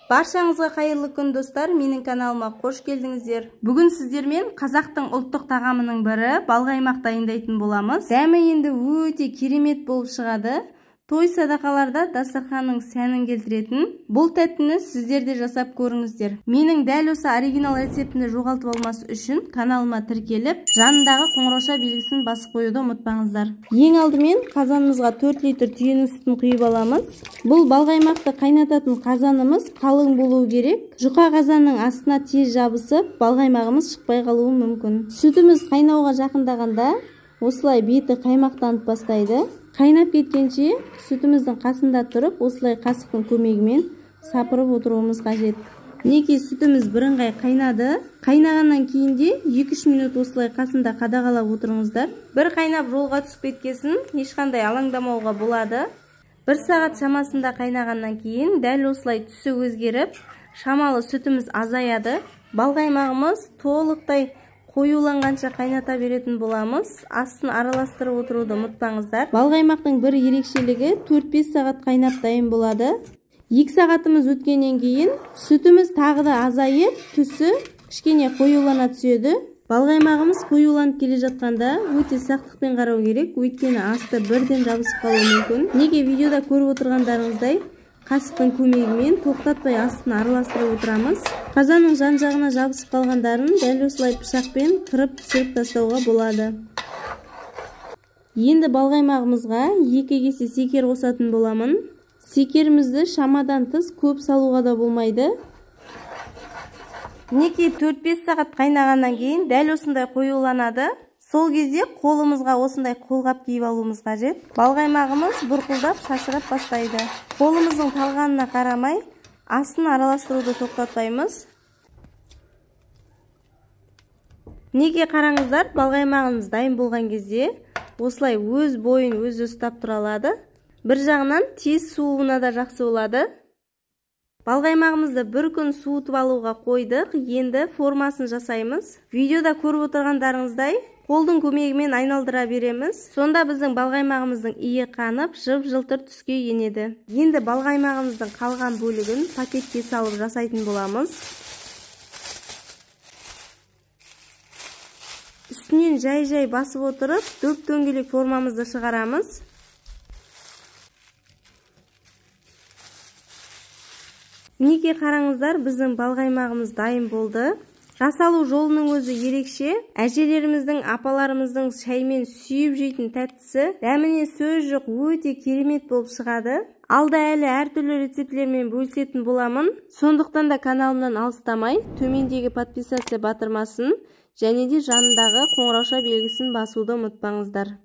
Баршаңызға қайырлы күн достар, менің каналыма қош келдіңіздер. Бүгін сіздермен қазақтың ұлттық тағамының бірі балқаймақ дайындайтын боламыз. Дәмі енді өте керемет болып шығады. Той садақаларда дастарханның сәнін келтіретін бұл тәттіні сіздер де жасап көріңіздер. Менің дәл осы оригинал рецептімді жоғалтып алмас үшін каналыма тіркеліп, жанындағы қоңырауша белгісін басып қоюды ұмытпаңыздар. Ең алдымен қазанымызға 4 литр түйенің сүтін құйып аламыз. Бұл балқаймақты қайнататын қазанымыз қалың болуы керек. Жұқа қазанның астына тез жабысып, балқаймағымыз шықпай қалуы мүмкін. Сүтіміз қайнауға жақындағанда осылай беті қаймақтанып бастайды. Қайнап кеткенше сүтіміздің қасында тұрып, осылай қасықтың көмегімен сапырып отыруымыз қажет. Мінекей сүтіміз бірыңғай қайнады. Қайнағаннан кейін де 2-3 минут осылай қасында қадағалап отырыңыздар. Бір қайнап жолға түсіп кеткесін, ешқандай алаңдамауға болады. 1 сағат шамасында қайнағаннан кейін дәл осылай түсі өзгеріп, шамалы сүтіміз азаяды. Балқаймағымыз толықтай қоюланғанша қайната беретін боламыз. Астын араластырып отыруды ұмытпаңыздар. Балқаймақтың бір ерекшелігі 4-5 сағат қайнап дайын болады. 2 сағатымыз өткеннен кейін сүтіміз тағы да азайып, түсі кішкене қоюлана түседі. Балқаймағымыз қоюланып келе жатқанда өте сақтықпен қарау керек, өйткені асты бірден жабысып қалуы мүмкін. Неге видеода көріп отырғандарыңыздай қасықтың көмегімен тоқтатпай астын араластырып отырамыз. Қазанның жан-жағына жабысып қалғандарын дәл осылай пышақпен қырып түсіріп тастауға болады. Енді балқаймағымызға 2 кесе секер қосатын боламын. Секерімізді шамадан тыс көп салуға да болмайды. Мінекей 4-5 сағат қайнағаннан кейін дәл осындай қоюланады. Сол кезде қолымызға осындай қолғап киіп алуымыз қажет. Балқаймағымыз бұрқылдап шашырап бастайды. Қолымыздың талғанына қарамай, астын араластыруды тоқтатпаймыз. Неге қараңыздар, балқаймағымыз дайын болған кезде осылай өз бойын өзі ұстап тұра алады. Бір жағынан тез сууына да жақсы болады. Балқаймағымызды бір күн суытып алуға қойдық. Енді формасын жасаймыз. Видеода көріп отырғандарыңыздай қолдың көмегімен айналдыра береміз. Сонда біздің балқаймағымыздың иі қанып, жып-жылтыр түске енеді. Енді балқаймағымыздың қалған бөлігін пакетке салып жасайтын боламыз. Үстінен жай-жай басып отырып, дөп-дөңгелек формамызды шығарамыз. Неге қараңыздар, біздің балқаймағымыз дайын болды. Жасалу жолының өзі ерекше. Әжелеріміздің, апаларымыздың шаймен сүйіп жейтін тәттісі. Дәміне сөз жоқ, өте керемет болып шығады. Алда әлі әртүрлі рецептлермен бөлісетін боламын. Сондықтан да каналымнан алыстамай, төмендегі подписация батырмасын және де жанындағы қоңырауша белгісін басуды ұмытпаңыздар.